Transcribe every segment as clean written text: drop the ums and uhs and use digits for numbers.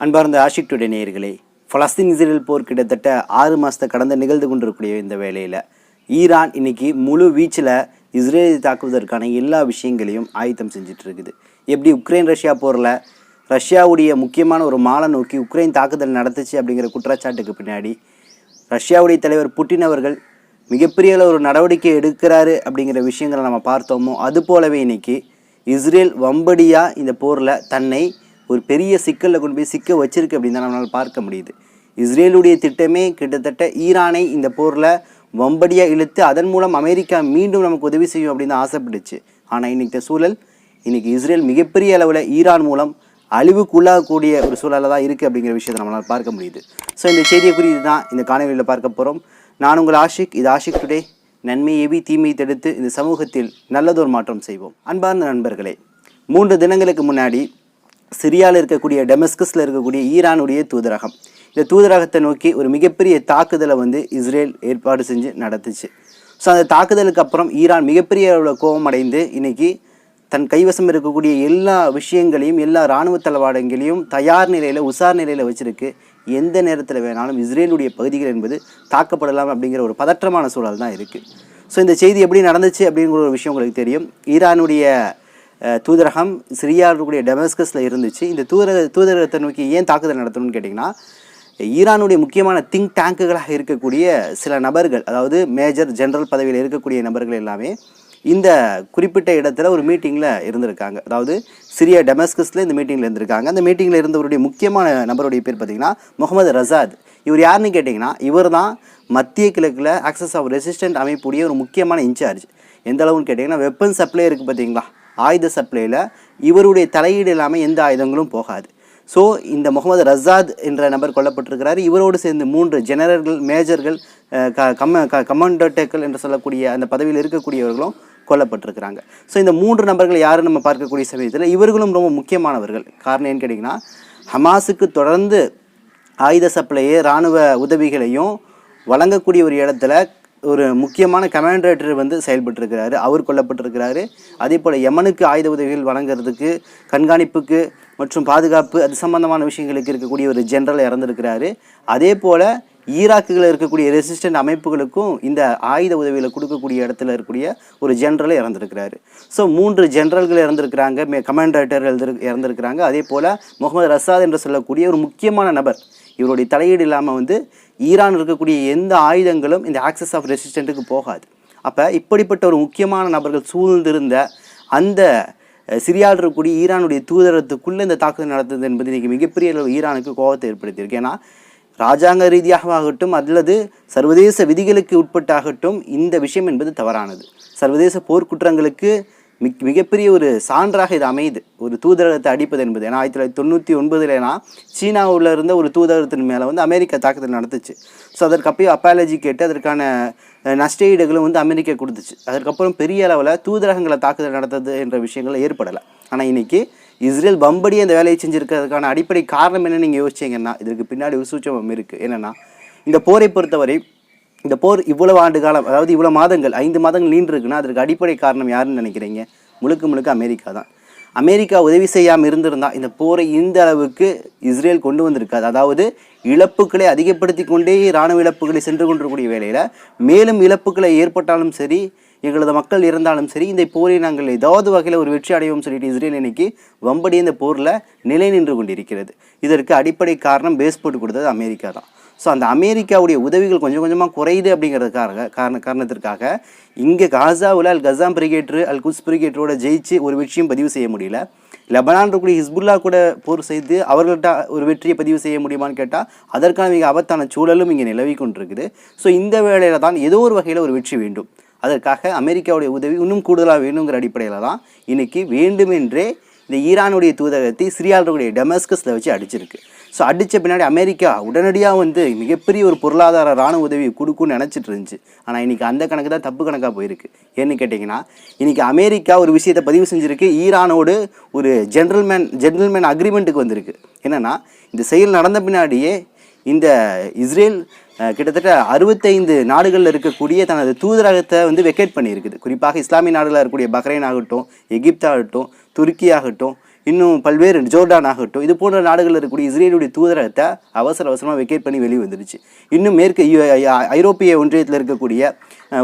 அன்பார்ந்த ஆஷிக் டுடே நேயர்களே, Palestine Israel போர் கிட்டத்தட்ட 6 மாதத்தை கடந்து நிகழ்ந்து கொண்டிருக்கூடிய இந்த வேளையில் ஈரான் இன்னைக்கு முழு வீச்சில் இஸ்ரேலை தாக்குவதற்கான எல்லா விஷயங்களையும் ஆயத்தம் செஞ்சுட்டு இருக்குது. எப்படி உக்ரைன் ரஷ்யா போரில் ரஷ்யாவுடைய முக்கியமான ஒரு மாலை நோக்கி உக்ரைன் தாக்குதல் நடத்துச்சு அப்படிங்கிற குற்றச்சாட்டுக்கு பின்னாடி ரஷ்யாவுடைய தலைவர் புட்டின் அவர்கள் மிகப்பெரிய ஒரு நடவடிக்கை எடுக்கிறாரு அப்படிங்கிற விஷயங்களை நம்ம பார்த்தோமோ, அது போலவே இன்னைக்கு இஸ்ரேல் வம்படியாக இந்த போரில் தன்னை ஒரு பெரிய சிக்கலில் கொண்டு போய் சிக்க வச்சிருக்கு அப்படின்னு தான் நம்மளால் பார்க்க முடியுது. இஸ்ரேலுடைய திட்டமே கிட்டத்தட்ட ஈரானை இந்த போரில் வம்படியாக இழுத்து அதன் மூலம் அமெரிக்கா மீண்டும் நமக்கு உதவி செய்யும் அப்படின்னு தான் ஆசைப்பட்டுச்சு. ஆனால் இன்றைக்கி சூழல் இஸ்ரேல் மிகப்பெரிய அளவில் ஈரான் மூலம் அழிவுக்குள்ளாகக்கூடிய ஒரு சூழலில் தான் இருக்குது அப்படிங்கிற விஷயத்தை நம்மளால் பார்க்க முடியுது. ஸோ இந்த செய்தியை குறித்து தான் இந்த காணொலியில் பார்க்க போகிறோம். நான் உங்கள் ஆஷிக், இது ஆஷிக் டுடே. நன்மை எவி தீமையை தடுத்து இந்த சமூகத்தில் நல்லதொரு மாற்றம் செய்வோம். அன்பார்ந்த நண்பர்களே, 3 தினங்களுக்கு முன்னாடி சிரியாவில் இருக்கக்கூடிய டெமஸ்கஸில் இருக்கக்கூடிய ஈரானுடைய தூதரகம், இந்த தூதரகத்தை நோக்கி ஒரு மிகப்பெரிய தாக்குதலை இஸ்ரேல் ஏற்பாடு செஞ்சு நடத்துச்சு. ஸோ அந்த தாக்குதலுக்கு அப்புறம் ஈரான் மிகப்பெரிய அளவில் கோபம் அடைந்து இன்றைக்கி தன் கைவசம் இருக்கக்கூடிய எல்லா விஷயங்களையும் எல்லா இராணுவ தளவாடங்களையும் தயார் நிலையில் உசார் நிலையில் வச்சுருக்கு. எந்த நேரத்தில் வேணாலும் இஸ்ரேலுடைய பகுதிகள் என்பது தாக்கப்படலாம் அப்படிங்கிற ஒரு பதற்றமான சூழல் தான் இருக்குது. ஸோ இந்த செய்தி எப்படி நடந்துச்சு அப்படிங்கிற ஒரு விஷயம் உங்களுக்கு தெரியும். ஈரானுடைய தூதரகம் சிரியாவுடைய டெமஸ்கஸில் இருந்துச்சு. இந்த தூதரகத்தை நோக்கி ஏன் தாக்குதல் நடத்தணும்னு கேட்டிங்கன்னா, ஈரானுடைய முக்கியமான திங்க் டேங்குகளாக இருக்கக்கூடிய சில நபர்கள், அதாவது மேஜர் ஜெனரல் பதவியில் இருக்கக்கூடிய நபர்கள் எல்லாமே இந்த குறிப்பிட்ட இடத்துல ஒரு மீட்டிங்கில் இருந்திருக்காங்க. அதாவது சிரியா டெமஸ்கஸில் இந்த மீட்டிங்கில் இருந்திருக்காங்க. அந்த மீட்டிங்கில் இருந்தவருடைய முக்கியமான நபருடைய பேர் பார்த்திங்கன்னா முகமது ரசாத். இவர் யாருன்னு கேட்டிங்கன்னா, இவர் தான் மத்திய கிழக்கில் ஆக்சஸ் ஆஃப் ரெசிஸ்டன்ட் அமைப்புடைய ஒரு முக்கியமான இன்சார்ஜ். எந்த அளவுன்னு கேட்டிங்கன்னா, வெப்பன் சப்ளை இருக்குது பார்த்திங்களா, ஆயுத சப்ளையில் இவருடைய தலையீடு இல்லாமல் எந்த ஆயுதங்களும் போகாது. ஸோ இந்த முகமது ரசாத் என்ற நபர் கொல்லப்பட்டிருக்கிறார். இவரோடு சேர்ந்து 3 ஜெனரல்கள், மேஜர்கள், கமாண்டோட்டேக்கள் என்று சொல்லக்கூடிய அந்த பதவியில் இருக்கக்கூடியவர்களும் கொல்லப்பட்டிருக்கிறாங்க. ஸோ இந்த 3 நபர்கள் யாருன்னு நம்ம பார்க்கக்கூடிய சமயத்தில் இவர்களும் ரொம்ப முக்கியமானவர்கள். காரணம் ஏன்னு கேட்டிங்கன்னா, ஹமாஸுக்கு தொடர்ந்து ஆயுத சப்ளையை இராணுவ உதவிகளையும் வழங்கக்கூடிய ஒரு இடத்துல ஒரு முக்கியமான கமாண்டரேட்டர் செயல்பட்டிருக்கிறாரு. அவர் கொல்லப்பட்டிருக்கிறாரு. அதே போல் யமனுக்கு ஆயுத உதவிகள் வழங்குறதுக்கு, கண்காணிப்புக்கு மற்றும் பாதுகாப்பு அது சம்பந்தமான விஷயங்களுக்கு இருக்கக்கூடிய ஒரு ஜெனரல் இறந்துருக்கிறாரு. அதே போல் ஈராக்குகளில் இருக்கக்கூடிய ரெசிஸ்டன்ட் அமைப்புகளுக்கும் இந்த ஆயுத உதவிகளை கொடுக்கக்கூடிய இடத்துல இருக்கக்கூடிய ஒரு ஜெனரல் இறந்துருக்கிறாரு. ஸோ 3 ஜெனரல்கள் இறந்துருக்கிறாங்க, கமாண்டரேட்டர் இறந்துருக்கிறாங்க. அதே போல் முகமது ரசாத் என்று சொல்லக்கூடிய ஒரு முக்கியமான நபர், இவருடைய தலையீடு இல்லாமல் ஈரான் இருக்கக்கூடிய எந்த ஆயுதங்களும் இந்த ஆக்சஸ் ஆஃப் ரெசிஸ்டண்ட்டுக்கு போகாது. அப்போ இப்படிப்பட்ட ஒரு முக்கியமான நபர்கள் சூழ்ந்திருந்த அந்த சிரியாவில் இருக்கக்கூடிய ஈரானுடைய தூதரகத்துக்குள்ளே இந்த தாக்குதல் நடத்துது என்பது இன்றைக்கி மிகப்பெரிய அளவு ஈரானுக்கு கோபத்தை ஏற்படுத்தியிருக்கு. ஏன்னா இராஜாங்க ரீதியாகட்டும் அல்லது சர்வதேச விதிகளுக்கு உட்பட்டாகட்டும் இந்த விஷயம் என்பது தவறானது. சர்வதேச போர்க்குற்றங்களுக்கு மிகப்பெரிய ஒரு சான்றாக இது அமையுது, ஒரு தூதரகத்தை அடிப்பது என்பது. ஏன்னா 1999 சீனாவில் இருந்த ஒரு தூதரகத்தின் மேலே அமெரிக்கா தாக்குதல் நடத்துச்சு. ஸோ அதற்கப்போ அப்பாலஜி கேட்டு அதற்கான நஷ்டஈடுகளும் அமெரிக்கா கொடுத்துச்சு. அதற்கப்புறம் பெரிய அளவில் தூதரகங்களை தாக்குதல் நடத்துது என்ற விஷயங்கள் ஏற்படலை. ஆனால் இன்றைக்கி இஸ்ரேல் பம்படி அந்த வேலையை செஞ்சுருக்கிறதுக்கான அடிப்படை காரணம் என்னென்னு நீங்கள் யோசிச்சிங்கன்னா, இதற்கு பின்னாடி ஒரு சூட்சமம் இருக்குது. என்னென்னா, இந்த போரை பொறுத்தவரை இந்த போர் இவ்வளவு ஆண்டு காலம், அதாவது இவ்வளோ மாதங்கள் 5 மாதங்கள் நீண்டிருக்குன்னா அதற்கு அடிப்படை காரணம் யாருன்னு நினைக்கிறீங்க? முழுக்க அமெரிக்கா தான். அமெரிக்கா உதவி செய்யாமல் இருந்திருந்தால் இந்த போரை இந்த அளவுக்கு இஸ்ரேல் கொண்டு வந்திருக்காது. அதாவது இழப்புகளை அதிகப்படுத்தி கொண்டே இராணுவ இழப்புகளை சென்று கொண்டிருக்கக்கூடிய வேளையில் மேலும் இழப்புகளை ஏற்பட்டாலும் சரி, எங்களது மக்கள் இருந்தாலும் சரி, இந்த போரை நாங்கள் ஏதாவது வகையில் ஒரு வெற்றி அடைவோம் சொல்லிட்டு இஸ்ரேல் இன்னைக்கு வம்படி இந்த போரில் நிலை நின்று கொண்டிருக்கிறது. இதற்கு அடிப்படை காரணம் பேஸ் போட்டு கொடுத்தது அமெரிக்கா தான். ஸோ அந்த அமெரிக்காவுடைய உதவிகள் கொஞ்சம் கொஞ்சமாக குறையுது அப்படிங்கிறதுக்காக காரணத்திற்காக இங்கே காசாவில் அல் கசாம் பிரிகேட்ரு, அல் குஸ் பிரிகேட்டரோட ஜெயிச்சு ஒரு வெற்றியும் பதிவு செய்ய முடியல. லெபனான் இருக்கக்கூடிய ஹிஸ்புல்லா கூட போர் செய்து அவர்கள்ட்ட ஒரு வெற்றியை பதிவு செய்ய முடியுமான்னு கேட்டால் அதற்கான மிக ஆபத்தான சூழலும் இங்கே நிலவி கொண்டிருக்குது. ஸோ இந்த வேளையில் தான் ஏதோ ஒரு வகையில் ஒரு வெற்றி வேண்டும். அதற்காக அமெரிக்காவுடைய உதவி இன்னும் கூடுதலாக வேணுங்கிற அடிப்படையில் தான் இன்றைக்கி வேண்டுமென்றே இந்த ஈரானுடைய தூதரகத்தை சிரியாவுடைய டெமஸ்கஸில் வச்சு அடிச்சிருக்கு. ஸோ அடித்த பின்னாடி அமெரிக்கா உடனடியாக மிகப்பெரிய ஒரு பொருளாதார இராணுவ உதவி கொடுக்குன்னு நினச்சிட்டு இருந்துச்சு. ஆனால் இன்றைக்கி அந்த கணக்கு தான் தப்பு கணக்காக போயிருக்கு. ஏன்னு கேட்டிங்கன்னா, இன்றைக்கி அமெரிக்கா ஒரு விஷயத்தை பதிவு செஞ்சுருக்கு. ஈரானோடு ஒரு ஜென்டில்மேன் அக்ரிமெண்ட்டுக்கு வந்திருக்கு. என்னென்னா, இந்த செயல் நடந்த பின்னாடியே இந்த இஸ்ரேல் கிட்டத்தட்ட 65 நாடுகளில் இருக்கக்கூடிய தனது தூதரகத்தை வந்து வெக்கேட் பண்ணியிருக்குது. குறிப்பாக இஸ்லாமிய நாடுகளில் இருக்கக்கூடிய பஹ்ரைன் ஆகட்டும், எகிப்து ஆகட்டும், துருக்கி ஆகட்டும், இன்னும் பல்வேறு ஜோர்டான் ஆகட்டும், இது போன்ற நாடுகளில் இருக்கக்கூடிய இஸ்ரேலுடைய தூதரகத்தை அவசரமாக வெக்கேட் பண்ணி வெளியே வந்துடுச்சு. இன்னும் மேற்கு ஐரோப்பிய ஒன்றியத்தில் இருக்கக்கூடிய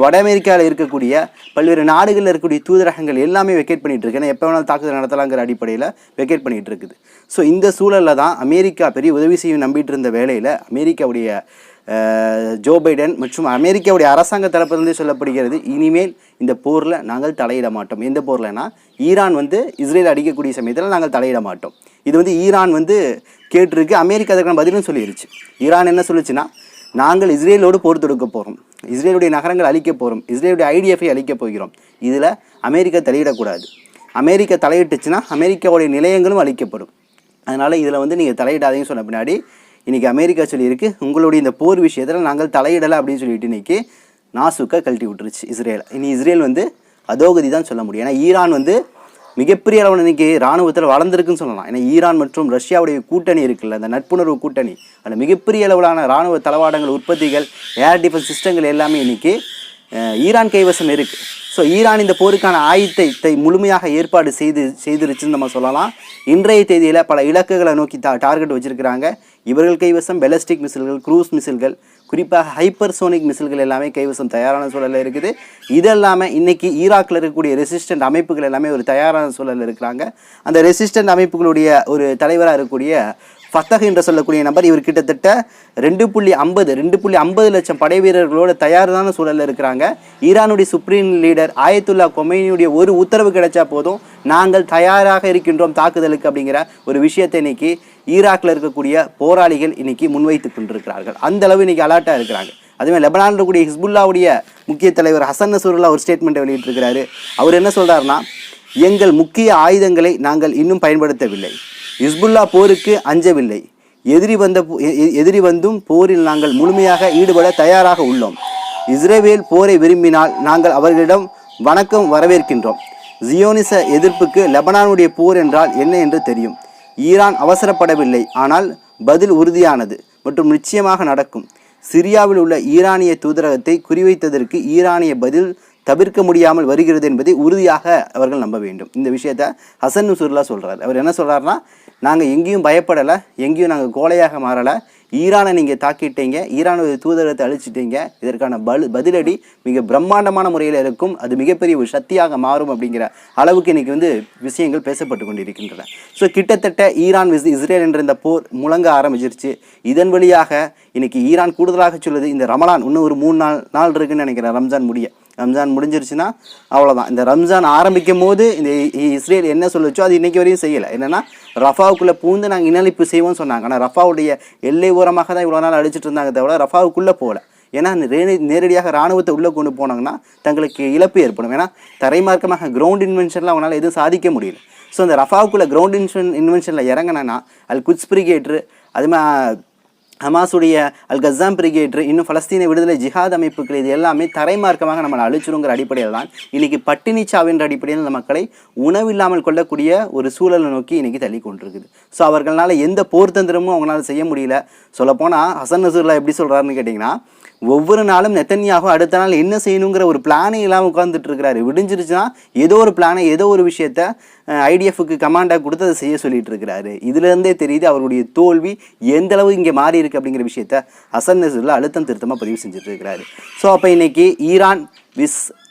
வட அமெரிக்காவில் இருக்கக்கூடிய பல்வேறு நாடுகளில் இருக்கக்கூடிய தூதரகங்கள் எல்லாமே வெக்கேட் பண்ணிட்டு இருக்கு. ஏன்னா எப்போ வேணாலும் தாக்குதல் நடத்தலாங்கிற அடிப்படையில் வெக்கேட் பண்ணிட்டு இருக்குது. ஸோ இந்த சூழலில் தான் அமெரிக்கா பெரிய உதவி செய்யும் நம்பிட்டு இருந்த வேளையில் அமெரிக்காவுடைய ஜோ பைடன் மற்றும் அமெரிக்காவுடைய அரசாங்க தரப்பிலிருந்து சொல்லப்படுகிறது, இனிமேல் இந்த போரில் நாங்கள் தலையிட மாட்டோம். எந்த போர்லனா ஈரான் வந்து இஸ்ரேல் அடிக்கக்கூடிய சமயத்தில் நாங்கள் தலையிட மாட்டோம். இது வந்து ஈரான் வந்து கேட்டிருக்கு. அமெரிக்கா அதற்கான பதிலும் சொல்லிடுச்சு. ஈரான் என்ன சொல்லுச்சுன்னா, நாங்கள் இஸ்ரேலோடு போர் தொடுக்க போகிறோம், இஸ்ரேலுடைய நகரங்கள் அழிக்க போகிறோம், இஸ்ரேலுடைய ஐடிஎஃப்ஐ அழிக்க போகிறோம். இதில் அமெரிக்கா தலையிடக்கூடாது. அமெரிக்கா தலையிட்டுச்சுன்னா அமெரிக்காவுடைய நிலையங்களும் அழிக்கப்படும். அதனால் இதில் வந்து நீங்கள் தலையிடாதீங்கன்னு சொன்ன பின்னாடி இன்றைக்கி அமெரிக்கா சொல்லியிருக்கு, உங்களுடைய இந்த போர் விஷயத்தில் நாங்கள் தலையிடலை அப்படின்னு சொல்லிட்டு இன்றைக்கி நாசுக்கா கழட்டி விட்டுருச்சு இஸ்ரேலை. இனி இஸ்ரேல் வந்து அதோகதி தான் சொல்ல முடியும். ஏன்னா ஈரான் வந்து மிகப்பெரிய அளவில் இன்றைக்கி இராணுவத்தில் வளர்ந்துருக்குன்னு சொல்லலாம். ஏன்னா ஈரான் மற்றும் ரஷ்யாவுடைய கூட்டணி இருக்குல்ல, அந்த நட்புணர்வு கூட்டணி, அதில் மிகப்பெரிய அளவிலான இராணுவ தளவாடங்கள், உற்பத்திகள், ஏர் டிஃபென்ஸ் சிஸ்டங்கள் எல்லாமே இன்றைக்கி ஈரான் கைவசம் இருக்குது. ஸோ ஈரான் இந்த போருக்கான ஆயுதத்தை முழுமையாக ஏற்பாடு செய்திருச்சுன்னு நம்ம சொல்லலாம். இன்றைய தேதியில் பல இலக்குகளை நோக்கி டார்கெட் வச்சுருக்கிறாங்க. இவர்கள் கைவசம் பெலஸ்டிக் மிசில்கள், க்ரூஸ் மிசில்கள், குறிப்பாக ஹைப்பர்சோனிக் மிசில்கள் எல்லாமே கைவசம் தயாரான சூழலில் இருக்குது. இதெல்லாமல் இன்றைக்கி ஈராக்கில் இருக்கக்கூடிய ரெசிஸ்டன்ட் அமைப்புகள் எல்லாமே ஒரு தயாரான சூழலில் இருக்கிறாங்க. அந்த ரெசிஸ்டன்ட் அமைப்புகளுடைய ஒரு தலைவராக இருக்கக்கூடிய ஃபத்தஹ் என்று சொல்லக்கூடிய நபர், இவர் கிட்டத்தட்ட 2.50 லட்சம் படை வீரர்களோட தயாரான சூழலில் இருக்கிறாங்க. ஈரானுடைய சுப்ரீம் லீடர் ஆயத்துல்லா கொமைனியுடைய ஒரு உத்தரவு கிடைச்சா போதும், நாங்கள் தயாராக இருக்கின்றோம் தாக்குதலுக்கு அப்படிங்கிற ஒரு விஷயத்தை இன்னைக்கு ஈராக்கில் இருக்கக்கூடிய போராளிகள் இன்னைக்கு முன்வைத்து கொண்டிருக்கிறார்கள். அந்த அளவு இன்னைக்கு அலர்ட்டாக இருக்கிறாங்க. அதுமாதிரி லெபனானில் இருக்கக்கூடிய ஹிஸ்புல்லாவுடைய முக்கிய தலைவர் ஹசன் நசுருல்லா ஒரு ஸ்டேட்மெண்ட்டை வெளியிட்டிருக்கிறாரு. அவர் என்ன சொல்கிறாருன்னா, எங்கள் முக்கிய ஆயுதங்களை நாங்கள் இன்னும் பயன்படுத்தவில்லை, ஹிஸ்புல்லா போருக்கு அஞ்சவில்லை, எதிரி வந்தும் போரில் நாங்கள் முழுமையாக ஈடுபட தயாராக உள்ளோம். இஸ்ரேல் போரை விரும்பினால் நாங்கள் அவர்களிடம் வணக்கம் வரவேற்கின்றோம். ஜியோனிச எதிர்ப்புக்கு லெபனானுடைய போர் என்றால் என்ன என்று தெரியும். ஈரான் அவசரப்படவில்லை, ஆனால் பதில் உறுதியானது மற்றும் நிச்சயமாக நடக்கும். சிரியாவில் உள்ள ஈரானிய தூதரகத்தை குறிவைத்ததற்கு ஈரானிய பதில் தவிர்க்க முடியாமல் வருகிறது என்பதை உறுதியாக அவர்கள் நம்ப வேண்டும். இந்த விஷயத்த ஹசன் நசுருல்லா சொல்கிறார். அவர் என்ன சொல்கிறாருன்னா, நாங்கள் எங்கேயும் பயப்படலை, எங்கேயும் நாங்கள் கோலையாக மாறலை, ஈரானை நீங்கள் தாக்கிட்டீங்க, ஈரானுடைய தூதரகத்தை அழிச்சிட்டீங்க, இதற்கான பதிலடி மிக பிரம்மாண்டமான முறையில் இருக்கும், அது மிகப்பெரிய ஒரு சக்தியாக மாறும் அப்படிங்கிற அளவுக்கு இன்றைக்கி வந்து விஷயங்கள் பேசப்பட்டு கொண்டிருக்கின்றன. ஸோ கிட்டத்தட்ட ஈரான் இஸ்ரேல் என்ற இந்த போர் முழங்க ஆரம்பிச்சிருச்சு. இதன் வழியாக இன்றைக்கி ஈரான் கூடுதலாக சொல்லுது, இந்த ரமலான் இன்னும் ஒரு 3 நாள் இருக்குன்னு நினைக்கிறேன், ரம்ஜான் முடிஞ்சிருச்சுன்னா அவ்வளோதான். இந்த ரம்ஜான் ஆரம்பிக்கும் போது இந்த இஸ்ரேல் என்ன சொல்லுச்சோ அது இன்றைக்கி வரையும் செய்யலை. என்னென்னா, ரஃபாவுக்குள்ளே பூந்து நாங்கள் இனழிப்பு செய்வோம்னு சொன்னாங்க. ஆனால் ரஃபாவுடைய எல்லை ஓரமாக தான் இவ்வளோ நாள் அடிச்சுட்டு இருந்தாங்க தவிர ரஃபாவுக்குள்ளே போகல. ஏன்னா நேரடியாக இராணுவத்தை உள்ளே கொண்டு போனாங்கன்னா தங்களுக்கு இழப்பு ஏற்படும். ஏன்னா தரைமார்க்கமாக கிரவுண்ட் இன்வென்ஷனில் அவங்களால எதுவும் சாதிக்க முடியல. ஸோ அந்த ரஃபாவுக்குள்ளே கிரவுண்ட் இன்வென்ஷனில் இறங்கினா அல் குட்ஸ் பிரிகேட்ரு, அதுமாதிரி ஹமாஸுடைய அல் கஸாம் பிரிகேட்ரு, இன்னும் பலஸ்தீன விடுதலை ஜிஹாத் அமைப்புகள், இது எல்லாமே தரைமார்க்கமாக நம்மளை அழிச்சிருங்கிற அடிப்படையில் தான் இன்றைக்கி பட்டினி சாவின்ற அடிப்படையில் இந்த மக்களை உணவில்லாமல் கொள்ளக்கூடிய ஒரு சூழலை நோக்கி இன்றைக்கி தள்ளி கொண்டிருக்குது. ஸோ அவர்களால் எந்த போர் தந்திரமும் அவங்களால செய்ய முடியல. சொல்லப்போனால் ஹசன் நசுருல்லா எப்படி சொல்கிறாருன்னு கேட்டிங்கன்னா, ஒவ்வொரு நாளும் நெத்தன்யாகு அடுத்த நாள் என்ன செய்யணுங்கிற ஒரு பிளானே இல்லாமல் உட்காந்துட்டு இருக்கிறாரு. விடிஞ்சிருச்சுன்னா ஏதோ ஒரு பிளானை, ஏதோ ஒரு விஷயத்த ஐடிஎஃப்க்கு கமாண்டாக கொடுத்து அதை செய்ய சொல்லிட்டு இருக்கிறாரு. இதுலேருந்தே தெரியுது அவருடைய தோல்வி எந்த அளவு இங்கே மாறி இருக்கு அப்படிங்கிற விஷயத்த ஹசன் நசுருல்லா அழுத்தம் திருத்தமாக பதிவு செஞ்சுட்டு இருக்கிறாரு. ஸோ அப்போ இன்னைக்கு ஈரான்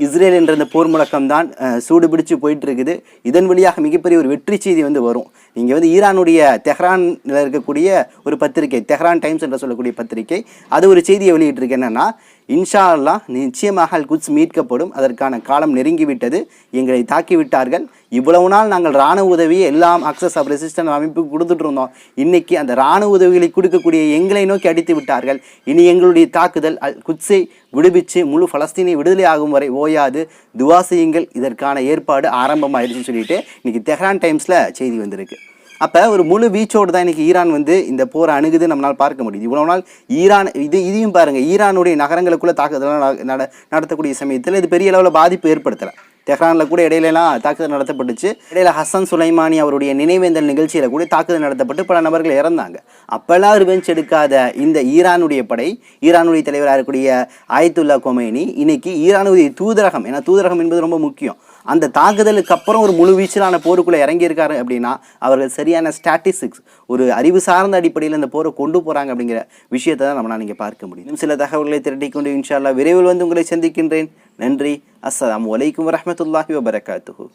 இஸ்ரேல் என்ற இந்த போர் முழக்கம் தான் சூடு பிடிச்சு போயிட்டு இருக்குது. இதன் வழியாக மிகப்பெரிய ஒரு வெற்றி செய்தி வந்து வரும். நீங்கள் வந்து ஈரானுடைய தெஹ்ரானில் இருக்கக்கூடிய ஒரு பத்திரிகை, தெஹ்ரான் டைம்ஸ் என்று சொல்லக்கூடிய பத்திரிகை, அது ஒரு செய்தியை வெளியிட்டிருக்கு. என்னென்னா, இன்ஷா அல்லாஹ் நிச்சயமாக அல் குட்ஸ் மீட்கப்படும், அதற்கான காலம் நெருங்கிவிட்டது, எங்களை தாக்கிவிட்டார்கள், இவ்வளவு நாள் நாங்கள் இராணுவ உதவியை எல்லாம் அக்சஸ் ஆஃப் ரெசிஸ்டன்ஸ் அமைப்புக்கு கொடுத்துட்டு இருந்தோம், இன்னைக்கு அந்த இராணுவ உதவிகளை கொடுக்கக்கூடிய எங்களை நோக்கி அடித்து விட்டார்கள், இனி எங்களுடைய தாக்குதல் அல் குட்ஸை விடுவிச்சு முழு பலஸ்தீனை விடுதலை ஆகும் வரை ஓயாது, துவா செய்யுங்கள், இதற்கான ஏற்பாடு ஆரம்பமாயிருச்சுன்னு சொல்லிட்டு இன்னைக்கு தெஹ்ரான் டைம்ஸில் செய்தி வந்திருக்கு. அப்போ ஒரு முழு வீச்சோடு தான் இன்றைக்கி ஈரான் வந்து இந்த போரை அணுகுது நம்மளால் பார்க்க முடியுது. இவ்வளோ நாள் ஈரான் இதையும் பாருங்கள், ஈரானுடைய நகரங்களுக்குள்ளே தாக்குதலாம் நடத்தக்கூடிய சமயத்தில் இது பெரிய அளவில் பாதிப்பு ஏற்படுத்தலை. தெஹ்ரானில் கூட இடையிலலாம் தாக்குதல் நடத்தப்பட்டுச்சு. இடையில ஹசன் சுலைமானி அவருடைய நினைவேந்தல் நிகழ்ச்சியில் கூட தாக்குதல் நடத்தப்பட்டு பல நபர்கள் இறந்தாங்க. அப்பெல்லாம் ரிவெஞ்ச் எடுக்காத இந்த ஈரானுடைய படை, ஈரானுடைய தலைவராக இருக்கக்கூடிய ஆயத்துல்லா கொமேனி இன்னைக்கு ஈரானுடைய தூதரகம், ஏன்னா தூதரகம் என்பது ரொம்ப முக்கியம், அந்த தாக்குதலுக்கு அப்புறம் ஒரு முழு வீச்சிலான போருக்குள்ளே இறங்கியிருக்காரு அப்படின்னா அவர்கள் சரியான ஸ்டாட்டிஸ்டிக்ஸ், ஒரு அறிவு சார்ந்த அடிப்படையில் இந்த போரை கொண்டு போகிறாங்க அப்படிங்கிற விஷயத்தை தான் நம்மளால் நீங்கள் பார்க்க முடியும். இன்னும் சில தகவல்களை திரட்டிக்கொண்டு இன்ஷா அல்லாஹ் விரைவில் வந்து உங்களை சந்திக்கின்றேன். நன்றி. அஸ்ஸலாமு அலைக்கும் வரஹ்மத்துல்லாஹி வபரகாத்துஹு.